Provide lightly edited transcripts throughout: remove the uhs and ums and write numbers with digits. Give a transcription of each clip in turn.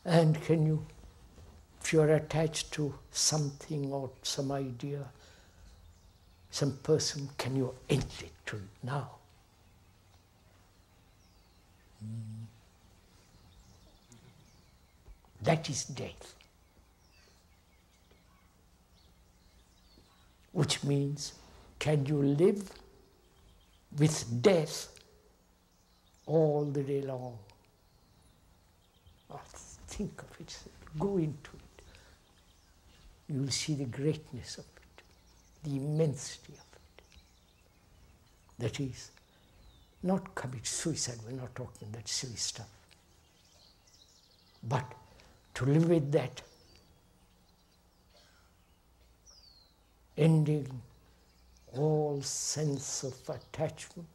And can you, if you're attached to something or some idea, some person, can you end it to now? That is death. Which means, can you live with death all the day long? Oh, think of it, go into it. You will see the greatness of it, the immensity of it. That is, not commit suicide, we're not talking that silly stuff. But to live with that, ending all sense of attachment,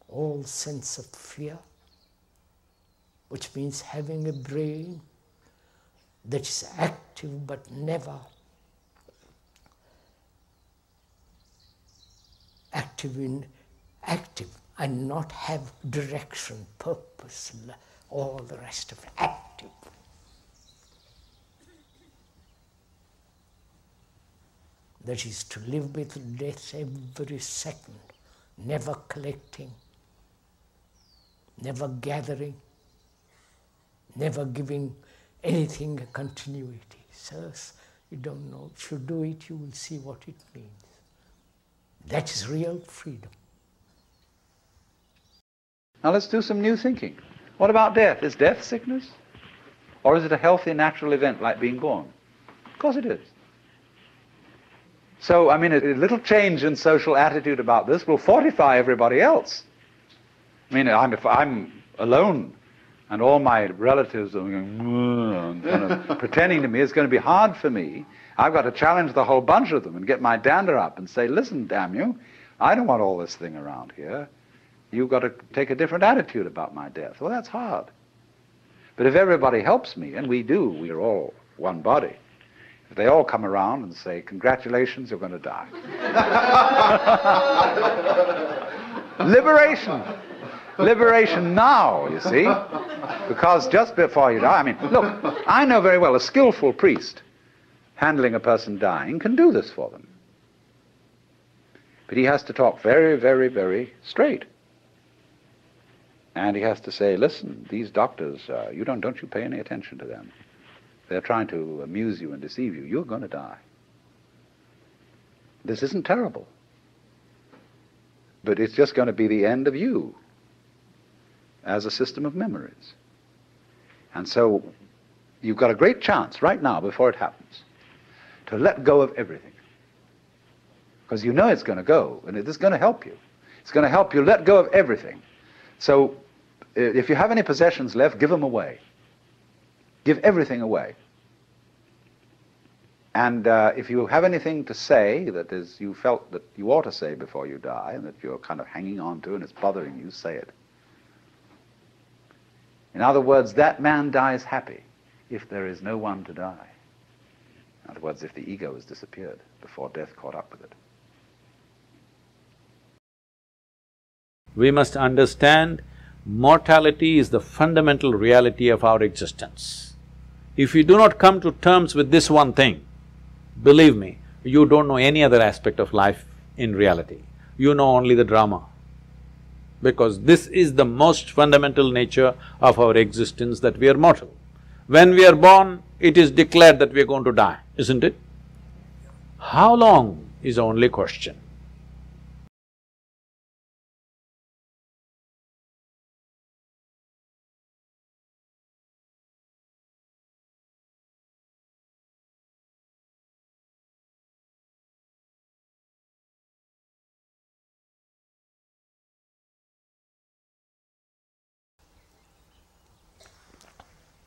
all sense of fear, which means having a brain that is active but never active and not have direction, purpose, all the rest of it, active. That is to live with death every second, never collecting, never gathering, never giving anything a continuity. Sirs, you don't know. If you do it, you will see what it means. That is real freedom. Now let's do some new thinking. What about death? Is death sickness? Or is it a healthy, natural event like being born? Of course it is. So, I mean, a little change in social attitude about this will fortify everybody else. I mean, if I'm alone and all my relatives are going, kind of pretending to me, it's going to be hard for me. I've got to challenge the whole bunch of them and get my dander up and say, listen, damn you, I don't want all this thing around here. You've got to take a different attitude about my death. Well, that's hard. But if everybody helps me, and we do, we're all one body, if they all come around and say, congratulations, you're going to die. Liberation. Liberation now, you see. Because just before you die, I mean, look, I know very well a skillful priest handling a person dying can do this for them. But he has to talk very, very, very straight. And he has to say, listen, these doctors, don't you pay any attention to them. They're trying to amuse you and deceive you. You're going to die. This isn't terrible. But it's just going to be the end of you as a system of memories. And so you've got a great chance right now, before it happens, to let go of everything. Because you know it's going to go, and it is going to help you. It's going to help you let go of everything. So if you have any possessions left, give them away. Give everything away. And if you have anything to say that is you felt that you ought to say before you die, and that you're kind of hanging on to and it's bothering you, say it. In other words, that man dies happy if there is no one to die. In other words, if the ego has disappeared before death caught up with it. We must understand mortality is the fundamental reality of our existence. If you do not come to terms with this one thing, believe me, you don't know any other aspect of life in reality. You know only the drama. Because this is the most fundamental nature of our existence, that we are mortal. When we are born, it is declared that we are going to die, isn't it? How long is the only question.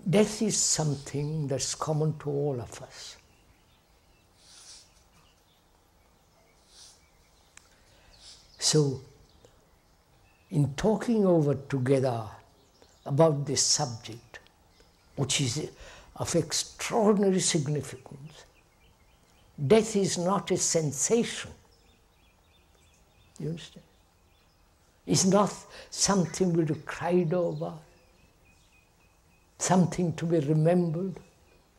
Death is something that's common to all of us. So, in talking over together about this subject, which is of extraordinary significance, death is not a sensation. You understand? It's not something we cried over. something to be remembered,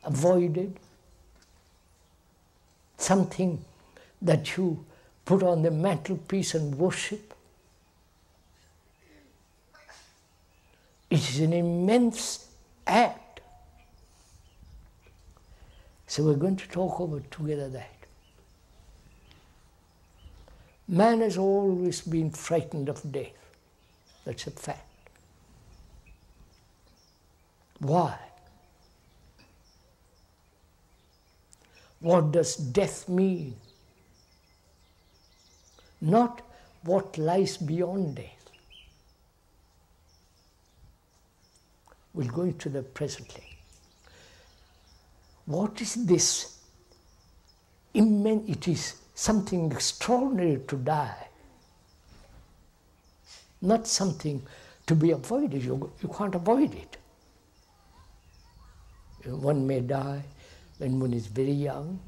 avoided, something that you put on the mantelpiece and worship. It is an immense act. So we're going to talk about together that. Man has always been frightened of death. That's a fact. Why? What does death mean? Not what lies beyond death. We'll go into that presently. What is this? It is something extraordinary to die. Not something to be avoided. You can't avoid it. One may die when one is very young,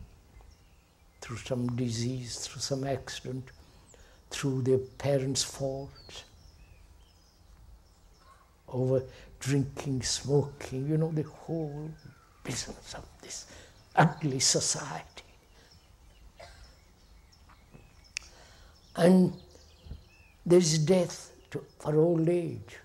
through some disease, through some accident, through their parents' faults, over drinking, smoking, the whole business of this ugly society. And there is death for old age,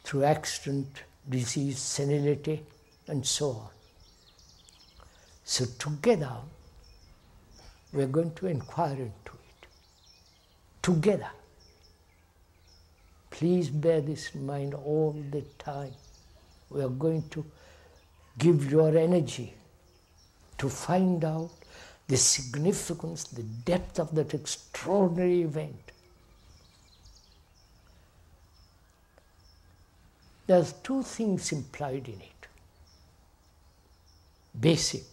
through accident, disease, senility, and so on. So together, we are going to inquire into it. Together. Please bear this in mind all the time. We are going to give your energy to find out the significance, the depth of that extraordinary event. There's two things implied in it. Basic.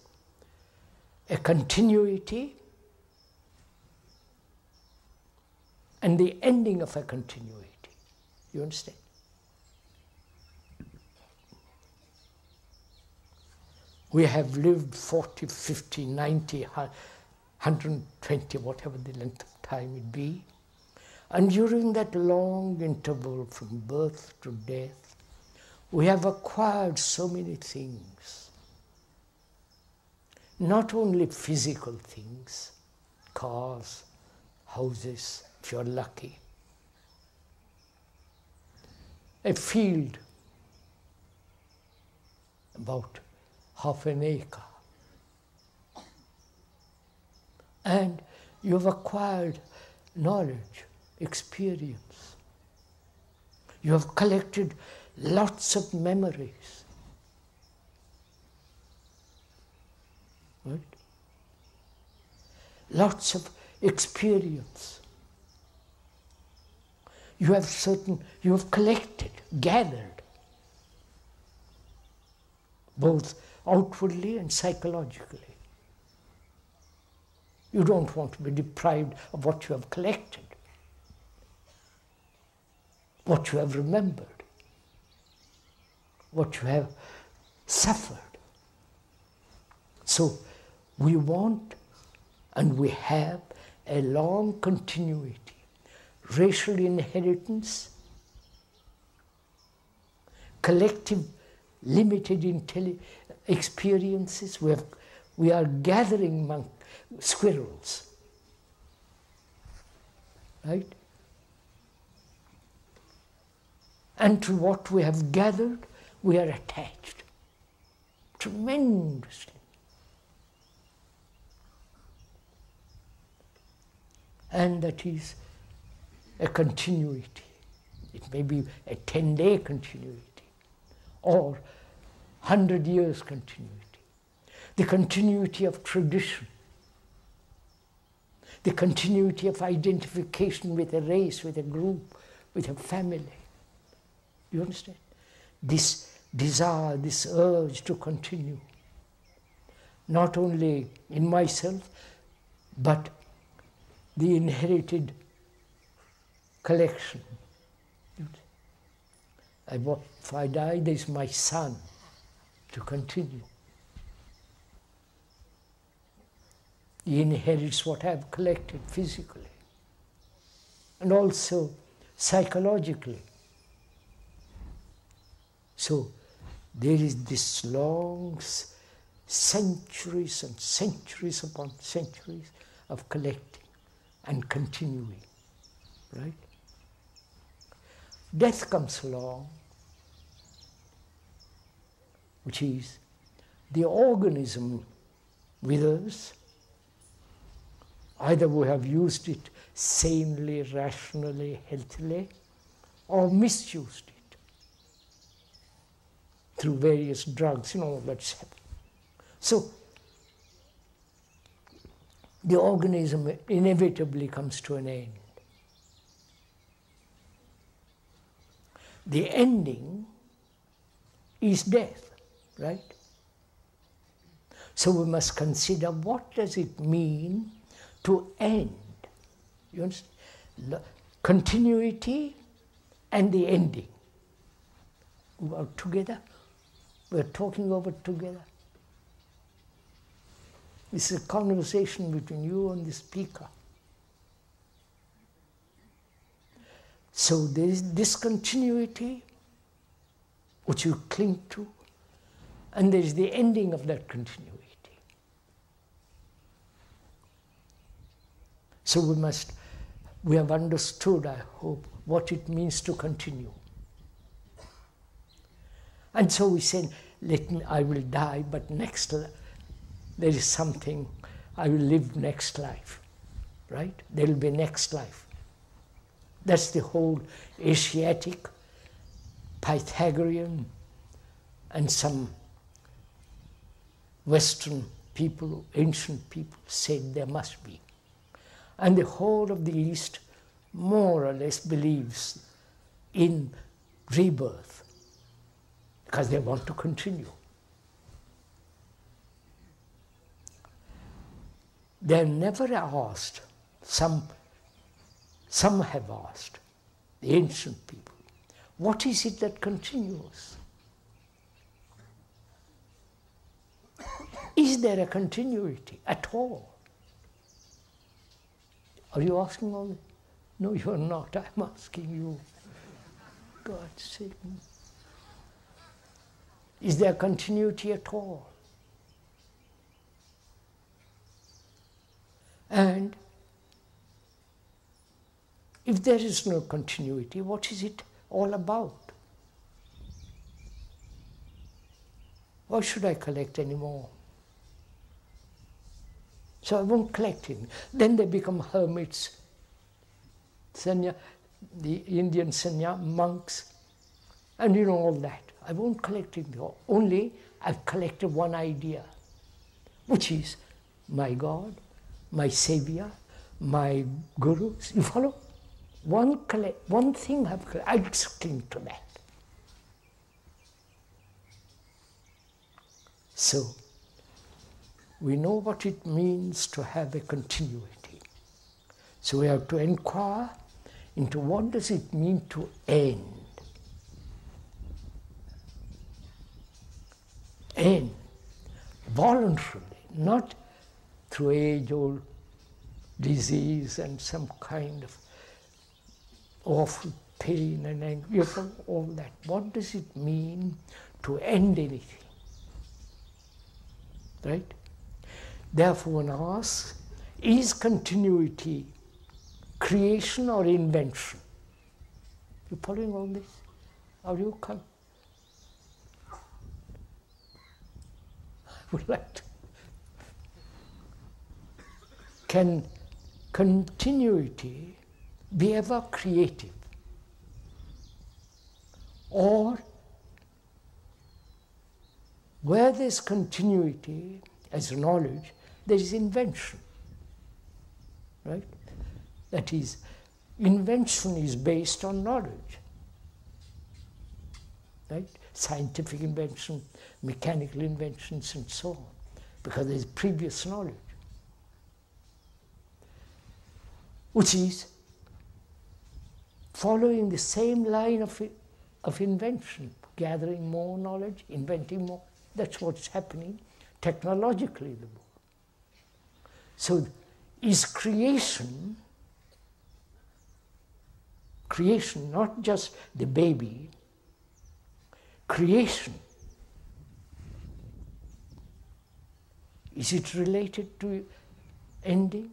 A continuity and the ending of a continuity. You understand? We have lived 40, 50, 90, 120, whatever the length of time it be. And during that long interval from birth to death, we have acquired so many things. Not only physical things, cars, houses, if you're lucky, a field about half an acre. And you've acquired knowledge, experience. You have collected lots of memories. Right? Lots of experience. You have collected, gathered, both outwardly and psychologically. You don't want to be deprived of what you have collected, what you have remembered, what you have suffered. So we want and we have a long continuity. Racial inheritance, collective limited experiences. We are gathering among squirrels, right? And to what we have gathered, we are attached tremendously. And that is a continuity. It may be a 10-day continuity or 100 years continuity. The continuity of tradition, the continuity of identification with a race, with a group, with a family. You understand? This desire, this urge to continue, not only in myself, but the inherited collection. If I die, there is my son to continue. He inherits what I have collected physically and also psychologically. So there is this long centuries and centuries upon centuries of collecting and continuing, right? Death comes along, which is the organism withers. Either we have used it sanely, rationally, healthily, or misused it through various drugs, that's happening. So, the organism inevitably comes to an end. The ending is death, right? So we must consider, what does it mean to end? You understand? Continuity and the ending. We are together. We are talking over together. This is a conversation between you and the speaker. So there is discontinuity, which you cling to, and there is the ending of that continuity. So we have understood, I hope, what it means to continue. And so we said, I will die, but there is something, I will live next life, right? There will be next life. That's the whole Asiatic, Pythagorean, and some Western people, ancient people, said there must be. And the whole of the East more or less believes in rebirth, because they want to continue. They're never asked, some have asked, the ancient people, what is it that continues? Is there a continuity at all? Are you asking all this? No, you're not. I'm asking you. God's sake. Is there continuity at all? And if there is no continuity, what is it all about? Why should I collect any more? So I won't collect it. Then they become hermits, sanya, the Indian sanya, monks, and all that. I won't collect it all. Only I've collected one idea, which is my God, my Savior, my Guru. You follow? One thing I've collected, I just cling to that. So, we know what it means to have a continuity. So we have to inquire into what does it mean to end. End voluntarily, not through age-old disease and some kind of awful pain and anger, all that. What does it mean to end anything? Right? Therefore, one asks, is continuity creation or invention? You following all this? How do you come? I would like to. Can continuity be ever creative? Or where there's continuity as knowledge, there is invention, right? That is, invention is based on knowledge, right? Scientific invention, mechanical inventions, and so on, because there is previous knowledge, which is following the same line of invention, gathering more knowledge, inventing more. That's what's happening technologically in the world. So is creation not just the baby, creation, is it related to ending?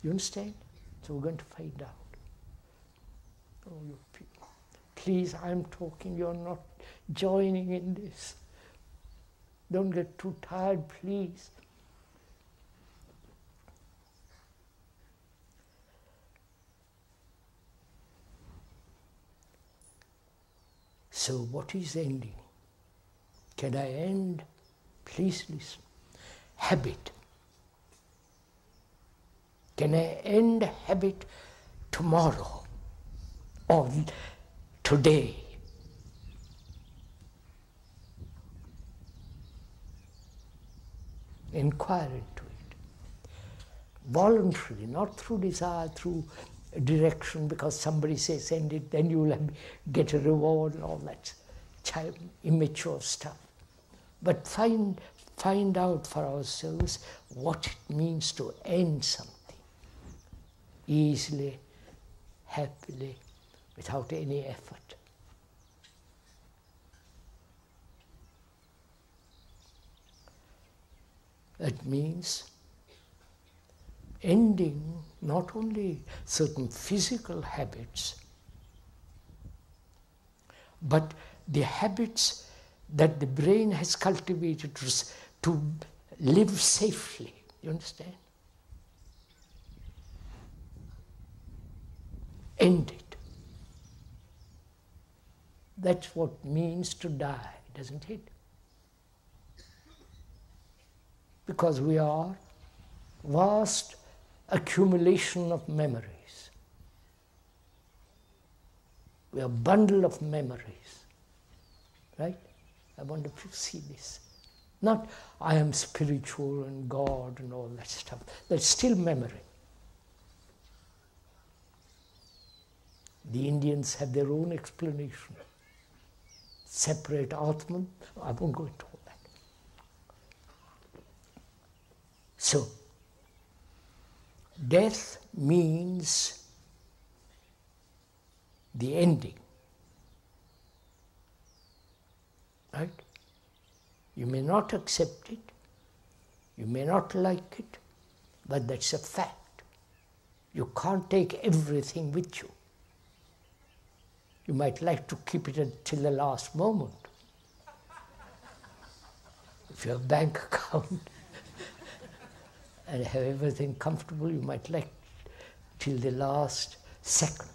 You understand? So we're going to find out. Oh, you people. Please, I'm talking, you're not joining in this. Don't get too tired, please. So what is ending? Can I end? Please listen. Habit. Can I end habit tomorrow or today? Inquire into it. Voluntarily, not through desire, through direction, because somebody says end it, then you will get a reward and all that child, immature stuff. But find out for ourselves what it means to end something easily, happily, without any effort. That means ending not only certain physical habits, but the habits that the brain has cultivated to live safely. You understand? End it. That's what it means to die, doesn't it? Because we are vast accumulation of memories. We are a bundle of memories, right? I want to see this. Not I am spiritual and God and all that stuff. That's still memory. The Indians have their own explanation. Separate Atman. I won't go into all that. So, death means the ending. Right? You may not accept it, you may not like it, but that's a fact. You can't take everything with you. You might like to keep it until the last moment. If you have a bank account and have everything comfortable, you might like till the last second.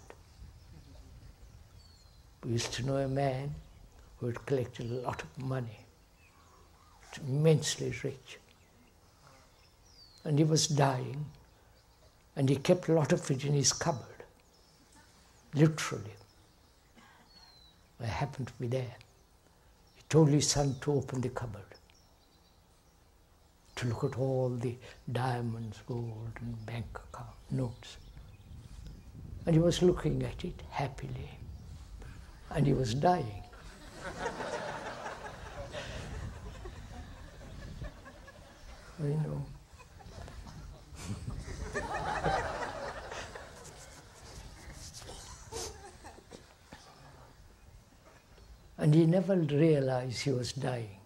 We used to know a man who had collected a lot of money, immensely rich. And he was dying, and he kept a lot of it in his cupboard, literally. I happened to be there. He told his son to open the cupboard, to look at all the diamonds, gold, and bank account notes. And he was looking at it happily, and he was dying. I know. And he never realized he was dying,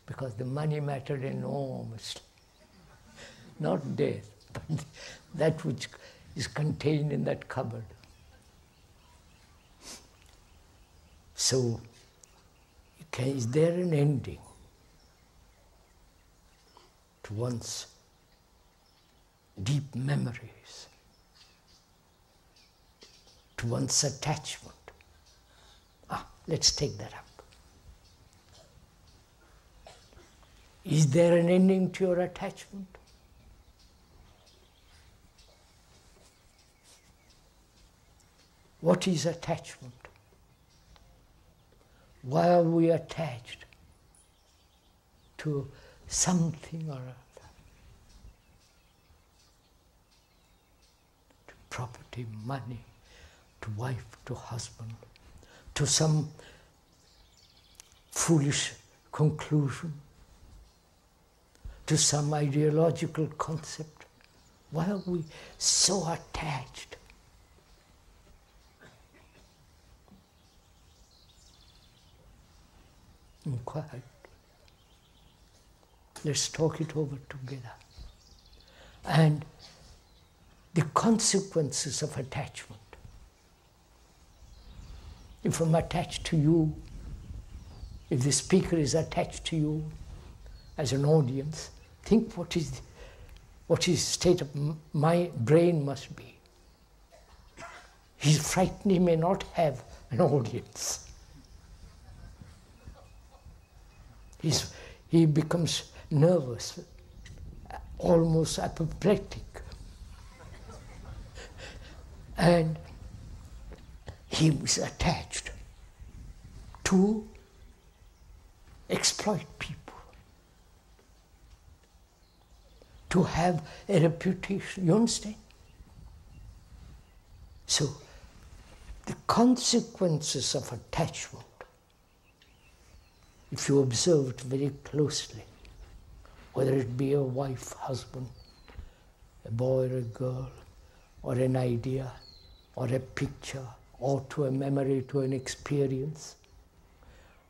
because the money mattered enormously. Not death, but that which is contained in that cupboard. So, is there an ending to one's deep memories, to one's attachment? Let's take that up. Is there an ending to your attachment? What is attachment? Why are we attached to something or other? To property, money, to wife, to husband, to some foolish conclusion, to some ideological concept. Why are we so attached? quiet. Let's talk it over together. And the consequences of attachment. If I'm attached to you, if the speaker is attached to you as an audience, think what his state of my brain must be. He's frightened, he may not have an audience. He becomes nervous, almost apoplectic. And he was attached to exploit people, to have a reputation. You understand? So, the consequences of attachment, if you observe it very closely, whether it be a wife, husband, a boy or a girl, or an idea, or a picture, or to a memory, to an experience,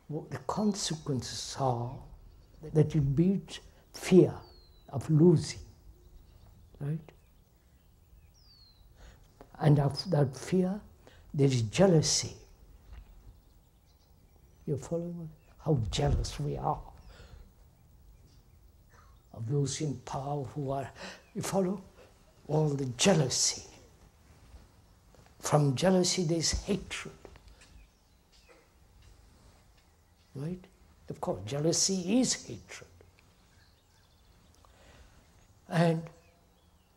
the consequences are that it breeds fear of losing, right? And of that fear, there is jealousy. You follow me? How jealous we are of those in power who are, you follow? All the jealousy. From jealousy there is hatred. Right? Of course, jealousy is hatred. And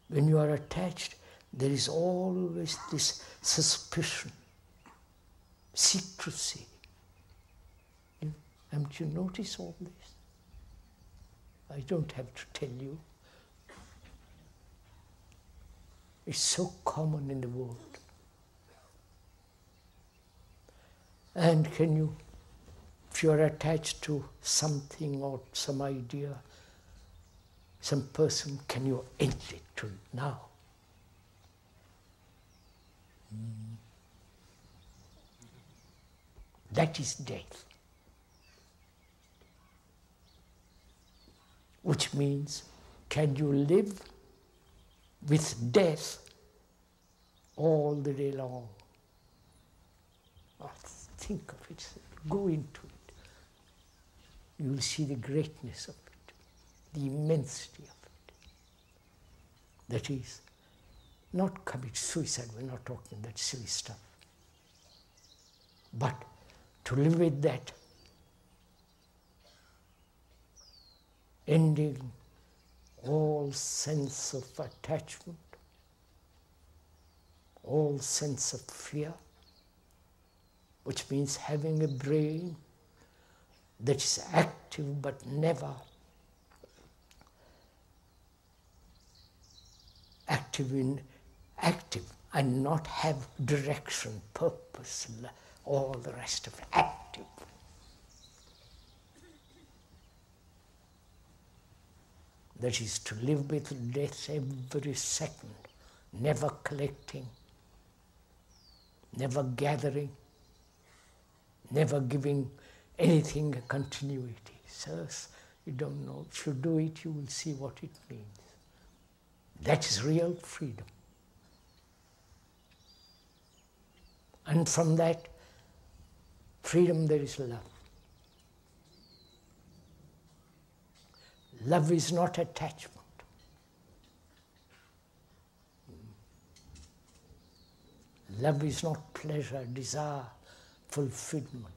when you are attached, there is always this suspicion, secrecy. Haven't you noticed all this? I don't have to tell you. It's so common in the world. And can you, if you are attached to something or some idea, some person, can you end it to now? That is death. Which means, can you live with death all the day long? Oh, think of it, go into it. You will see the greatness of it, the immensity of it. That is, not commit suicide, we're not talking that silly stuff. But to live with that, ending all sense of attachment, all sense of fear, which means having a brain that is active but never active and not have direction, purpose, all the rest of it, active. That is to live with death every second, never collecting, never gathering, never giving anything a continuity. Sirs, you don't know. If you do it, you will see what it means. That is real freedom. And from that freedom there is love. Love is not attachment. Love is not pleasure, desire, fulfillment.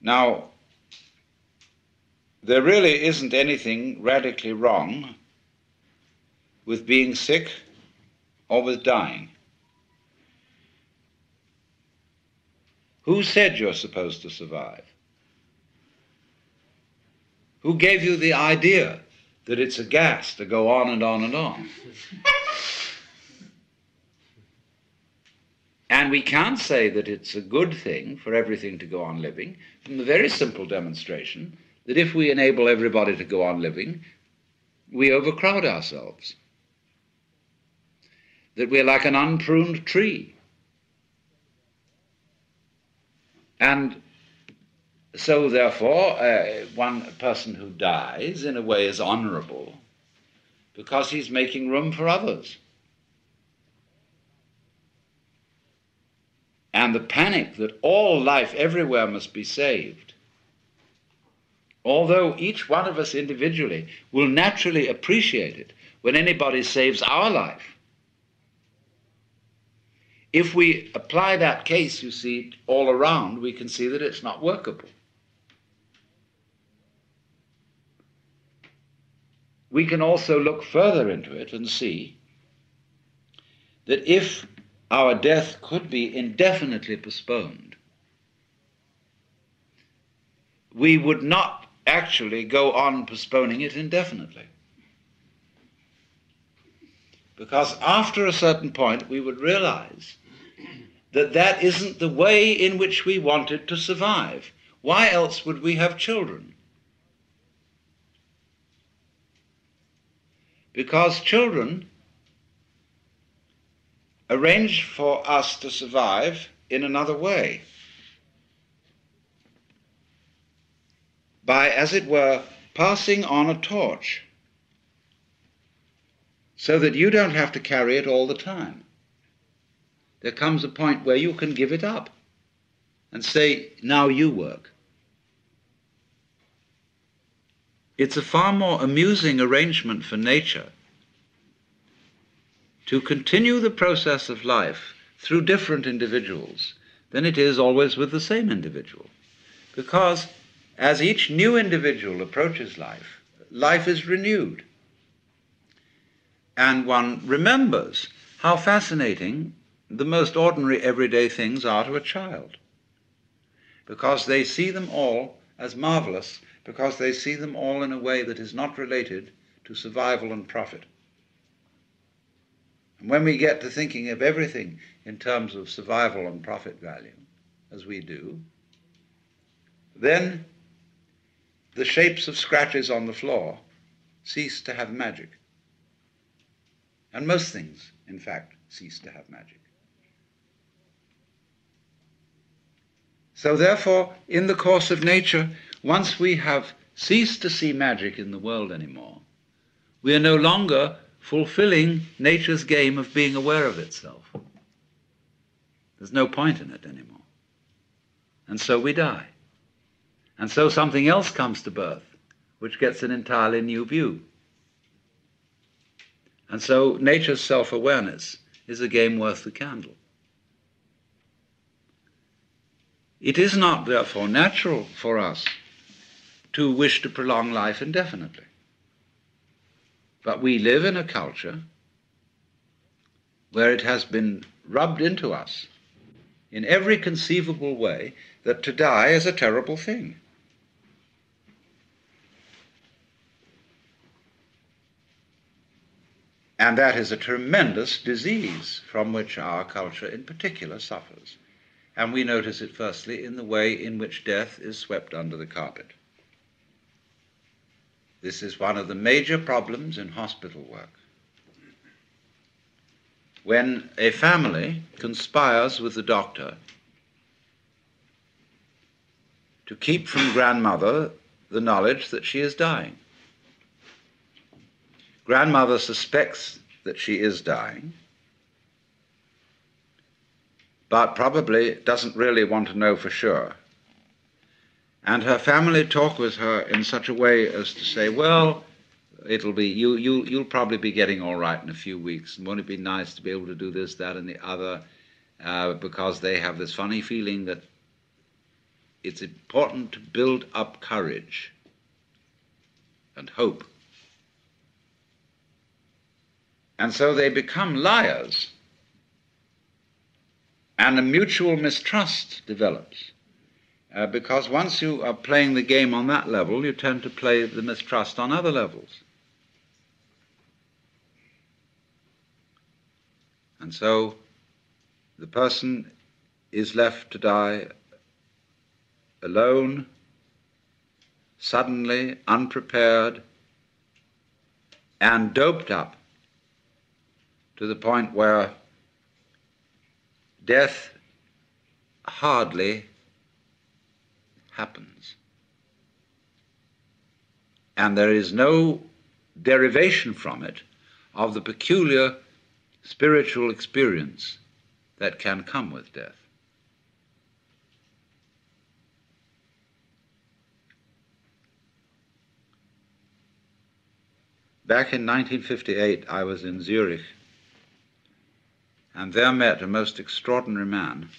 Now, there really isn't anything radically wrong with being sick or with dying. Who said you're supposed to survive? Who gave you the idea that it's a gas to go on and on and on? And we can't say that it's a good thing for everything to go on living from the very simple demonstration that if we enable everybody to go on living, we overcrowd ourselves, that we're like an unpruned tree. And so, therefore, one person who dies, in a way, is honorable because he's making room for others. And the panic that all life everywhere must be saved, although each one of us individually will naturally appreciate it when anybody saves our life, if we apply that case, you see, all around, we can see that it's not workable. We can also look further into it and see that if our death could be indefinitely postponed, we would not actually go on postponing it indefinitely. Because after a certain point we would realize that that isn't the way in which we wanted to survive. Why else would we have children? Because children arrange for us to survive in another way, by, as it were, passing on a torch, so that you don't have to carry it all the time. There comes a point where you can give it up and say, now you work. It's a far more amusing arrangement for nature to continue the process of life through different individuals than it is always with the same individual. Because as each new individual approaches life, life is renewed. And one remembers how fascinating the most ordinary everyday things are to a child, because they see them all as marvelous, because they see them all in a way that is not related to survival and profit. And when we get to thinking of everything in terms of survival and profit value, as we do, then the shapes of scratches on the floor cease to have magic. And most things, in fact, cease to have magic. So therefore, in the course of nature, once we have ceased to see magic in the world anymore, we are no longer fulfilling nature's game of being aware of itself. There's no point in it anymore. And so we die. And so something else comes to birth, which gets an entirely new view. And so nature's self-awareness is a game worth the candle. It is not, therefore, natural for us to wish to prolong life indefinitely. But we live in a culture where it has been rubbed into us in every conceivable way that to die is a terrible thing. And that is a tremendous disease from which our culture in particular suffers. And we notice it firstly in the way in which death is swept under the carpet. This is one of the major problems in hospital work. When a family conspires with the doctor to keep from grandmother the knowledge that she is dying. Grandmother suspects that she is dying, but probably doesn't really want to know for sure. And her family talk with her in such a way as to say, well, it'll be, you'll probably be getting all right in a few weeks, and won't it be nice to be able to do this, that, and the other, because they have this funny feeling that it's important to build up courage and hope. And so they become liars, and a mutual mistrust develops. Because once you are playing the game on that level, you tend to play the mistrust on other levels. And so the person is left to die alone, suddenly, unprepared, and doped up to the point where death hardly happens. And there is no derivation from it of the peculiar spiritual experience that can come with death. Back in 1958, I was in Zurich, and there met a most extraordinary man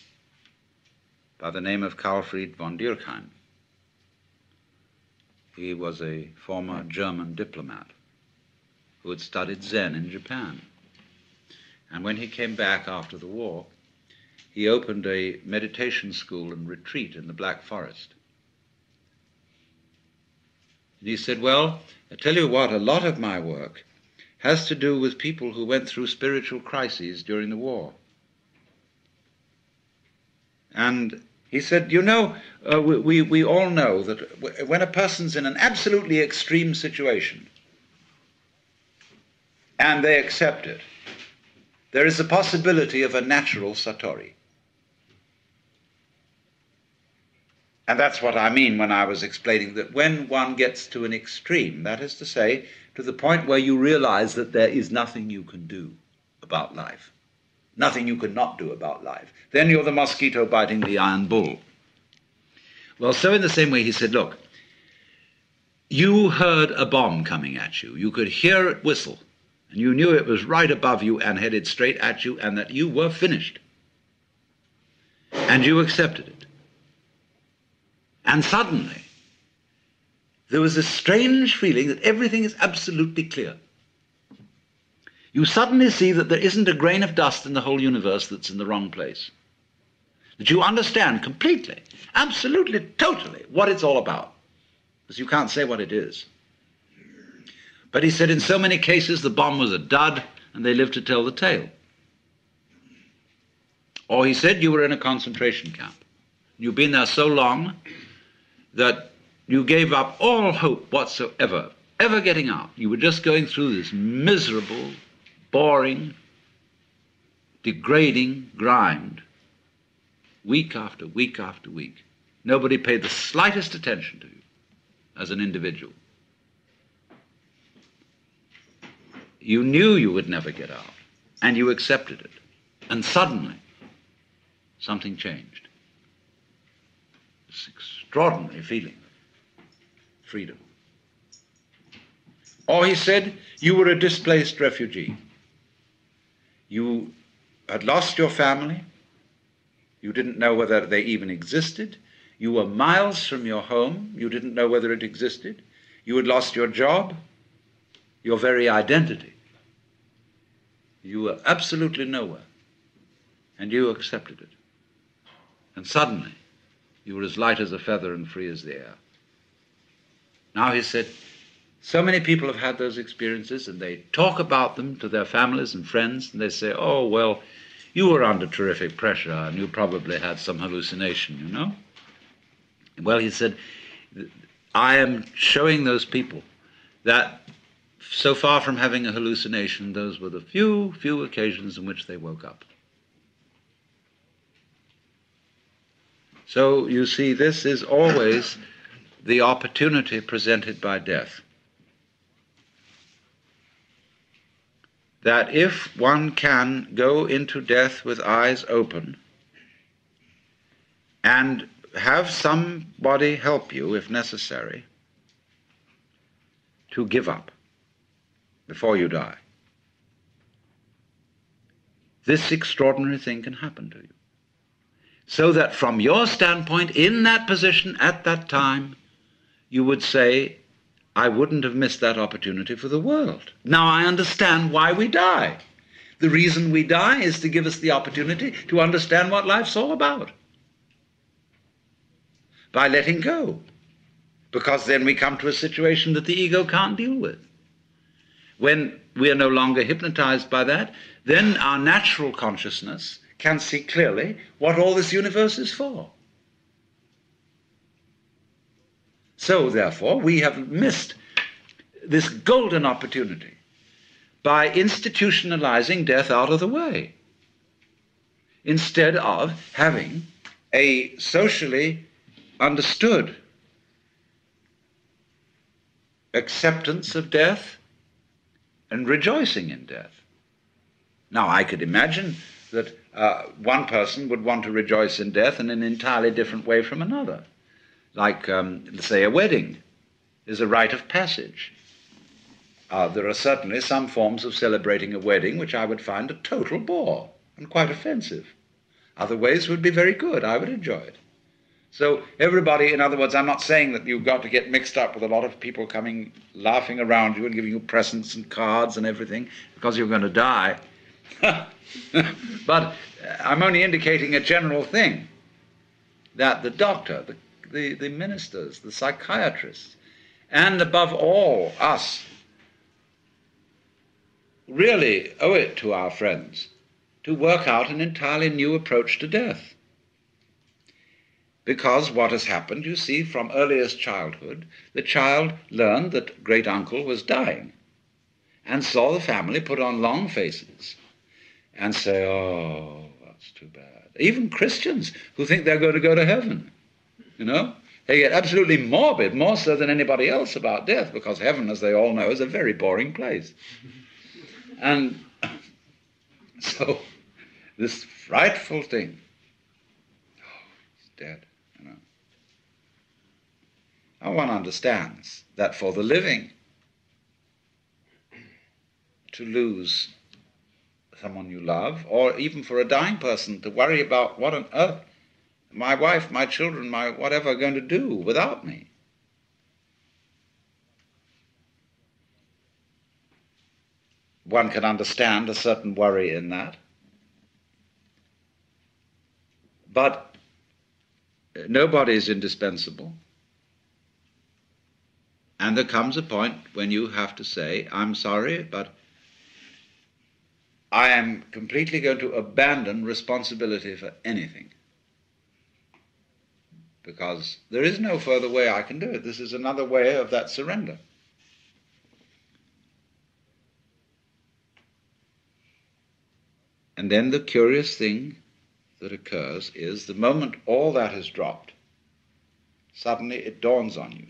by the name of Karlfried von Dürkheim. He was a former German diplomat who had studied Zen in Japan. And when he came back after the war, he opened a meditation school and retreat in the Black Forest. And he said, well, I tell you what, a lot of my work has to do with people who went through spiritual crises during the war. And he said, you know, we all know that when a person's in an absolutely extreme situation and they accept it, there is a possibility of a natural satori. And that's what I mean when I was explaining that when one gets to an extreme, that is to say, to the point where you realize that there is nothing you can do about life, nothing you could not do about life, then you're the mosquito biting the iron bull. Well, so in the same way he said, look, you heard a bomb coming at you. You could hear it whistle, and you knew it was right above you and headed straight at you, and that you were finished. And you accepted it. And suddenly, there was a strange feeling that everything is absolutely clear. You suddenly see that there isn't a grain of dust in the whole universe that's in the wrong place. That you understand completely, absolutely, totally what it's all about. Because you can't say what it is. But he said in so many cases the bomb was a dud and they lived to tell the tale. Or he said you were in a concentration camp. You've been there so long that you gave up all hope whatsoever, ever getting out. You were just going through this miserable, boring, degrading grind, week after week after week. Nobody paid the slightest attention to you as an individual. You knew you would never get out, and you accepted it. And suddenly, something changed. This extraordinary feeling of freedom. Or he said, you were a displaced refugee. You had lost your family. You didn't know whether they even existed. You were miles from your home. You didn't know whether it existed. You had lost your job, your very identity. You were absolutely nowhere. And you accepted it. And suddenly, you were as light as a feather and free as the air. Now he said, so many people have had those experiences and they talk about them to their families and friends and they say, oh, well, you were under terrific pressure and you probably had some hallucination, you know? Well, he said, I am showing those people that so far from having a hallucination, those were the few occasions in which they woke up. So you see, this is always the opportunity presented by death. That if one can go into death with eyes open and have somebody help you, if necessary, to give up before you die, this extraordinary thing can happen to you. So that from your standpoint, in that position, at that time, you would say, I wouldn't have missed that opportunity for the world. Now I understand why we die. The reason we die is to give us the opportunity to understand what life's all about. By letting go. Because then we come to a situation that the ego can't deal with. When we are no longer hypnotized by that, then our natural consciousness can see clearly what all this universe is for. So, therefore, we have missed this golden opportunity by institutionalizing death out of the way, instead of having a socially understood acceptance of death and rejoicing in death. Now, I could imagine that one person would want to rejoice in death in an entirely different way from another. Like, say, a wedding is a rite of passage. There are certainly some forms of celebrating a wedding which I would find a total bore and quite offensive. Other ways would be very good. I would enjoy it. So everybody, in other words, I'm not saying that you've got to get mixed up with a lot of people coming, laughing around you and giving you presents and cards and everything because you're going to die. But I'm only indicating a general thing, that the doctor, the ministers, the psychiatrists, and above all us, really owe it to our friends to work out an entirely new approach to death. Because what has happened, you see, from earliest childhood, the child learned that great uncle was dying and saw the family put on long faces and say, oh, that's too bad. Even Christians who think they're going to go to heaven, you know, they get absolutely morbid, more so than anybody else, about death, because heaven, as they all know, is a very boring place. And so this frightful thing, oh, he's dead. Now one understands that for the living, to lose someone you love, or even for a dying person to worry about what on earth my wife, my children, my whatever are going to do without me. One can understand a certain worry in that. But nobody is indispensable. And there comes a point when you have to say, I'm sorry, but I am completely going to abandon responsibility for anything. Because there is no further way I can do it. This is another way of that surrender. And then the curious thing that occurs is the moment all that is dropped, suddenly it dawns on you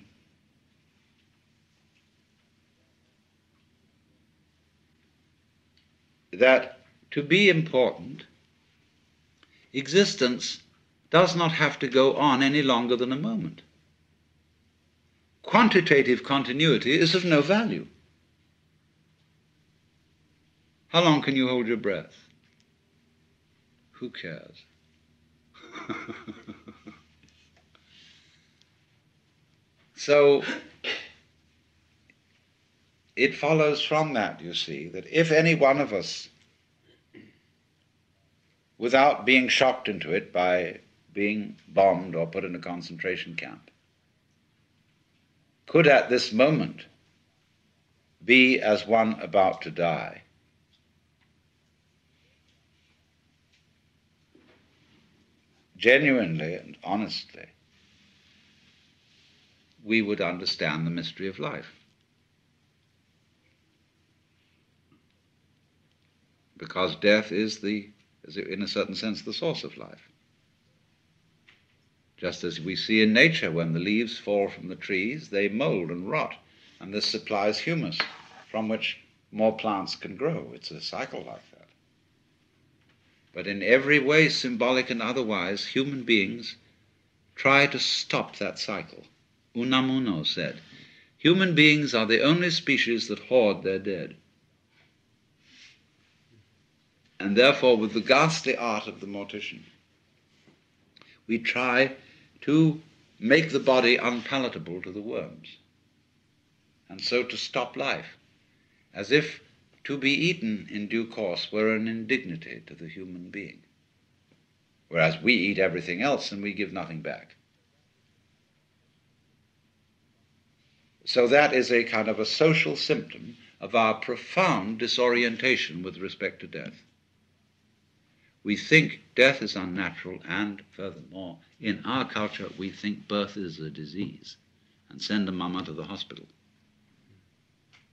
that to be important, existence does not have to go on any longer than a moment. Quantitative continuity is of no value. How long can you hold your breath? Who cares? So it follows from that, you see, that if any one of us, without being shocked into it by being bombed or put in a concentration camp, could at this moment be as one about to die, genuinely and honestly, we would understand the mystery of life. Because death is in a certain sense, the source of life. Just as we see in nature, when the leaves fall from the trees, they mold and rot, and this supplies humus from which more plants can grow. It's a cycle like that. But in every way, symbolic and otherwise, human beings try to stop that cycle. Unamuno said, human beings are the only species that hoard their dead. And therefore, with the ghastly art of the mortician, we try to make the body unpalatable to the worms, and so to stop life, as if to be eaten in due course were an indignity to the human being, whereas we eat everything else and we give nothing back. So that is a kind of a social symptom of our profound disorientation with respect to death. We think death is unnatural, and furthermore, in our culture, we think birth is a disease and send a mama to the hospital.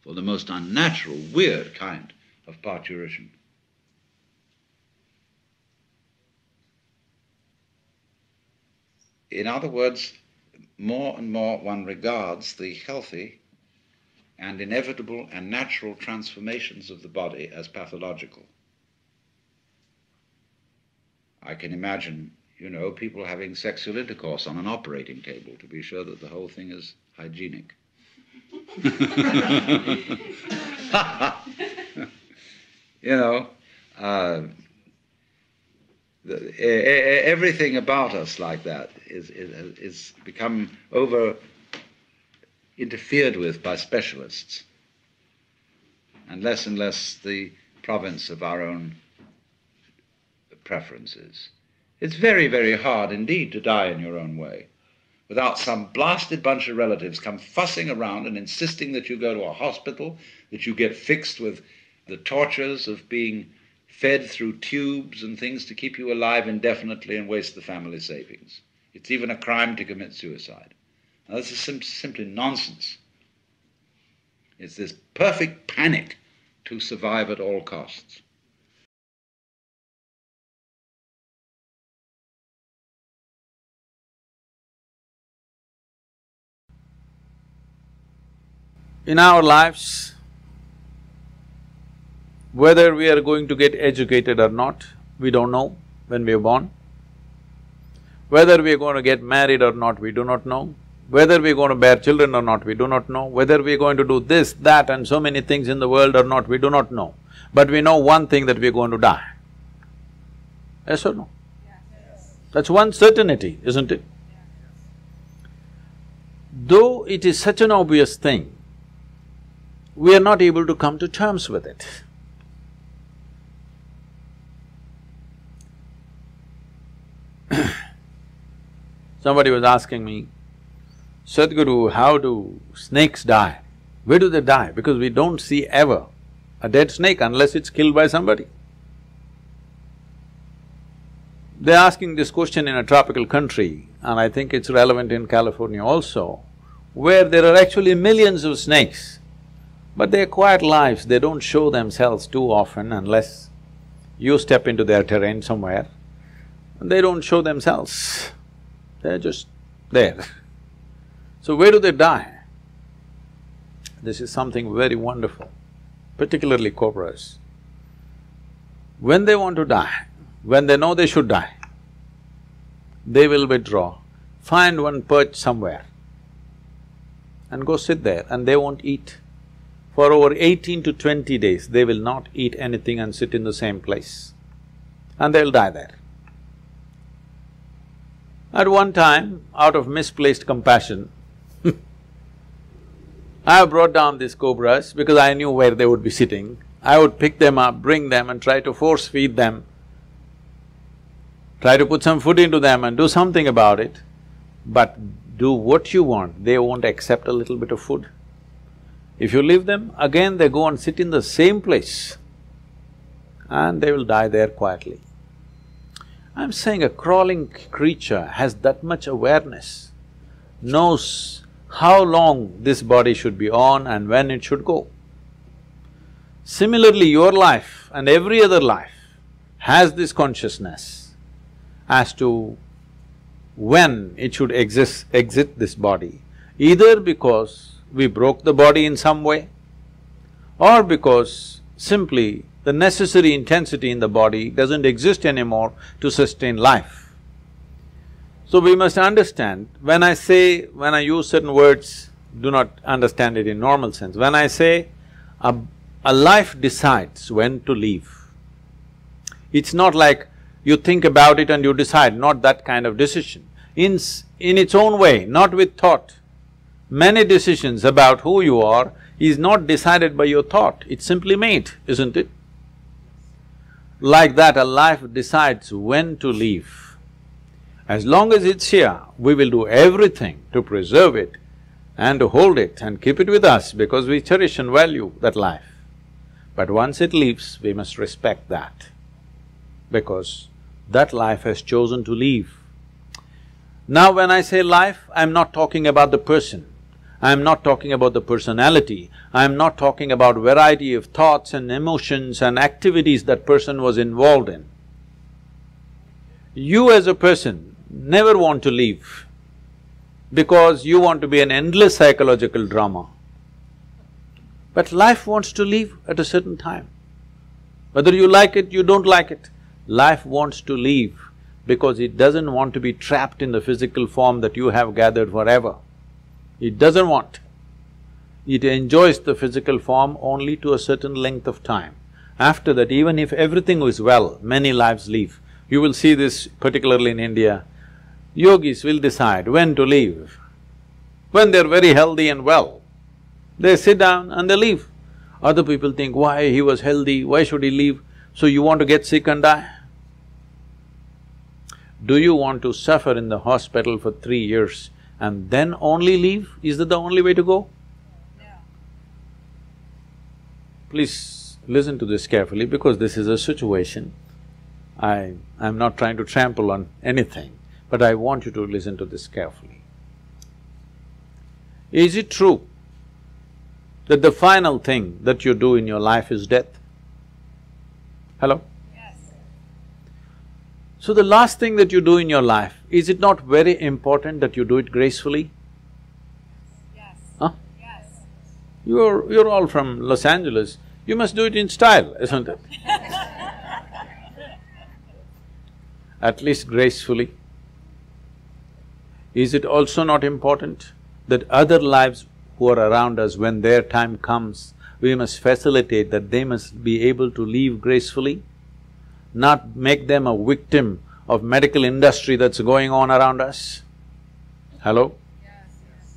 for the most unnatural, weird kind of parturition. In other words, more and more one regards the healthy and inevitable and natural transformations of the body as pathological. I can imagine, people having sexual intercourse on an operating table to be sure that the whole thing is hygienic. Everything about us like that is become over interfered with by specialists, and less the province of our own preferences. It's very, very hard indeed to die in your own way without some blasted bunch of relatives come fussing around and insisting that you go to a hospital, that you get fixed with the tortures of being fed through tubes and things to keep you alive indefinitely and waste the family savings. It's even a crime to commit suicide. Now, this is simply nonsense. It's this perfect panic to survive at all costs. In our lives, whether we are going to get educated or not, we don't know when we are born. Whether we are going to get married or not, we do not know. Whether we are going to bear children or not, we do not know. Whether we are going to do this, that and so many things in the world or not, we do not know. But we know one thing, that we are going to die. Yes or no? Yes. That's one certainty, isn't it? Yes. Though it is such an obvious thing, we are not able to come to terms with it. Somebody was asking me, Sadhguru, how do snakes die? Where do they die? Because we don't see ever a dead snake unless it's killed by somebody. They're asking this question in a tropical country, and I think it's relevant in California also, where there are actually millions of snakes, but they're quiet lives, they don't show themselves too often unless you step into their terrain somewhere, and they don't show themselves, they're just there. So where do they die? This is something very wonderful, particularly cobras. When they want to die, when they know they should die, they will withdraw, find one perch somewhere and go sit there, and they won't eat. For over 18 to 20 days, they will not eat anything and sit in the same place, and they'll die there. At one time, out of misplaced compassion, I brought down these cobras because I knew where they would be sitting. I would pick them up, bring them and try to force feed them, try to put some food into them and do something about it. But do what you want, they won't accept a little bit of food. If you leave them, again they go and sit in the same place and they will die there quietly. I'm saying a crawling creature has that much awareness, knows how long this body should be on and when it should go. Similarly, your life and every other life has this consciousness as to when it should exit this body, either because we broke the body in some way or because simply the necessary intensity in the body doesn't exist anymore to sustain life. So we must understand, when I use certain words, do not understand it in normal sense. When I say a life decides when to leave, it's not like you think about it and you decide, not that kind of decision. In its own way, not with thought. Many decisions about who you are is not decided by your thought, it's simply made, isn't it? Like that, a life decides when to leave. As long as it's here, we will do everything to preserve it and to hold it and keep it with us because we cherish and value that life. But once it leaves, we must respect that because that life has chosen to leave. Now when I say life, I'm not talking about the person, I am not talking about the personality, I am not talking about variety of thoughts and emotions and activities that person was involved in. You as a person never want to leave because you want to be an endless psychological drama. But life wants to leave at a certain time. Whether you like it, you don't like it, life wants to leave because it doesn't want to be trapped in the physical form that you have gathered forever. It doesn't want. It enjoys the physical form only to a certain length of time. After that, even if everything is well, many lives leave. You will see this particularly in India. Yogis will decide when to leave. When they're very healthy and well, they sit down and they leave. Other people think, why he was healthy, why should he leave? So you want to get sick and die? Do you want to suffer in the hospital for 3 years and then only leave? Is that the only way to go? Yeah. Please listen to this carefully because this is a situation. I'm not trying to trample on anything, but I want you to listen to this carefully. Is it true that the final thing that you do in your life is death? Hello? Yes. So the last thing that you do in your life, is it not very important that you do it gracefully? Yes. Huh? Yes. You're all from Los Angeles, you must do it in style, isn't it? At least gracefully. Is it also not important that other lives who are around us, when their time comes, we must facilitate that they must be able to leave gracefully, not make them a victim of medical industry that's going on around us? Hello? Yes, yes.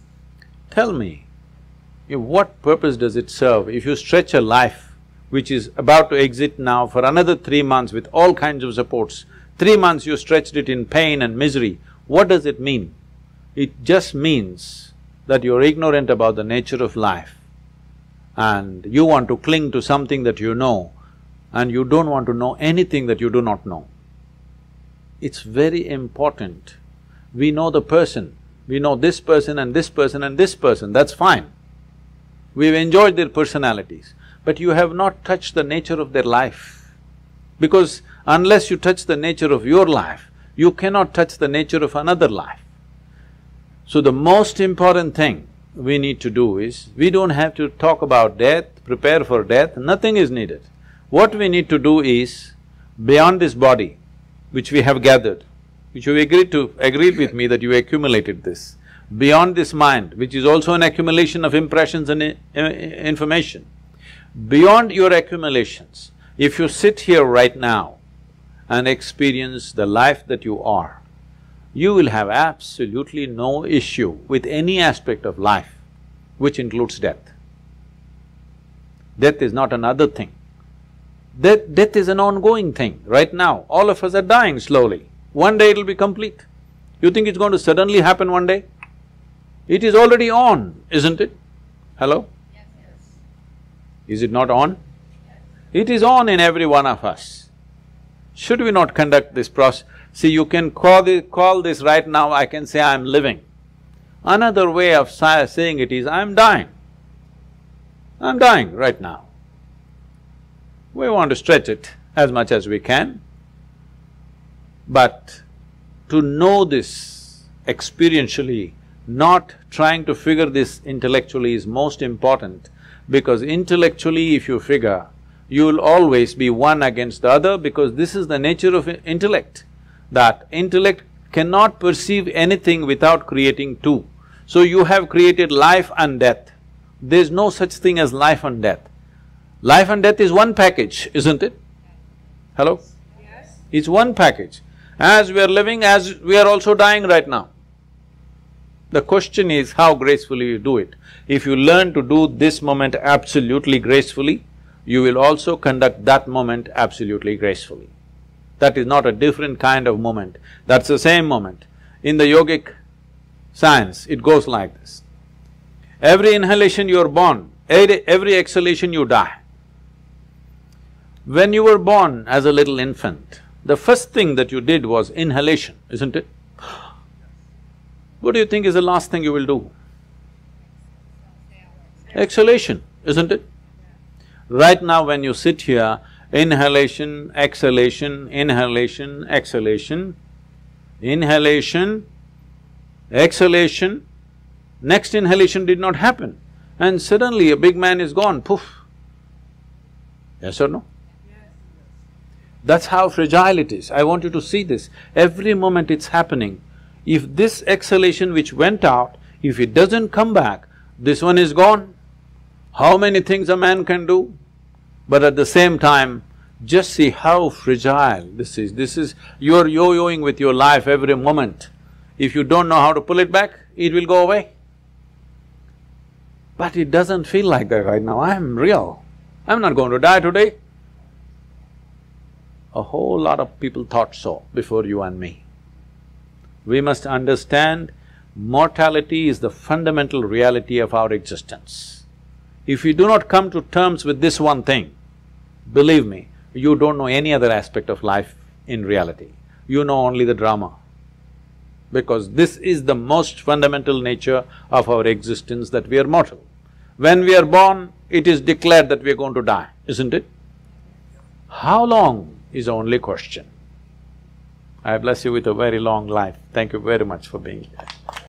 Tell me, what purpose does it serve if you stretch a life which is about to exit now for another 3 months with all kinds of supports? 3 months you stretched it in pain and misery. What does it mean? It just means that you're ignorant about the nature of life and you want to cling to something that you know and you don't want to know anything that you do not know. It's very important. We know the person, we know this person and this person and this person, that's fine. We've enjoyed their personalities, but you have not touched the nature of their life. Because unless you touch the nature of your life, you cannot touch the nature of another life. So the most important thing we need to do is, we don't have to talk about death, prepare for death, nothing is needed. What we need to do is, beyond this body, which we have gathered, which you agreed with me that you accumulated this, beyond this mind, which is also an accumulation of impressions and information, beyond your accumulations, if you sit here right now and experience the life that you are, you will have absolutely no issue with any aspect of life, which includes death. Death is not another thing. Death is an ongoing thing. Right now, all of us are dying slowly. One day it'll be complete. You think it's going to suddenly happen one day? It is already on, isn't it? Hello? Yes, yes. Is it not on? It is on in every one of us. Should we not conduct this process? See, you can call this right now, I can say I'm living. Another way of saying it is, I'm dying. I'm dying right now. We want to stretch it as much as we can, but to know this experientially, not trying to figure this intellectually is most important, because intellectually if you figure, you will always be one against the other, because this is the nature of intellect, that intellect cannot perceive anything without creating two. So you have created life and death. There's no such thing as life and death. Life and death is one package, isn't it? Hello? Yes. It's one package. As we are living, as we are also dying right now. The question is how gracefully you do it. If you learn to do this moment absolutely gracefully, you will also conduct that moment absolutely gracefully. That is not a different kind of moment, that's the same moment. In the yogic science, it goes like this. Every inhalation you are born, every exhalation you die. When you were born as a little infant, the first thing that you did was inhalation, isn't it? What do you think is the last thing you will do? Exhalation, isn't it? Right now when you sit here, inhalation, exhalation, inhalation, exhalation, inhalation, exhalation, next inhalation did not happen, and suddenly a big man is gone, poof. Yes or no? That's how fragile it is. I want you to see this. Every moment it's happening. If this exhalation which went out, if it doesn't come back, this one is gone. How many things a man can do? But at the same time, just see how fragile this is. You're yo-yoing with your life every moment. If you don't know how to pull it back, it will go away. But it doesn't feel like that right now. I'm real. I'm not going to die today. A whole lot of people thought so before you and me. We must understand mortality is the fundamental reality of our existence. If you do not come to terms with this one thing, believe me, you don't know any other aspect of life in reality. You know only the drama. Because this is the most fundamental nature of our existence, that we are mortal. When we are born, it is declared that we are going to die, isn't it? How long is the only question. I bless you with a very long life. Thank you very much for being here.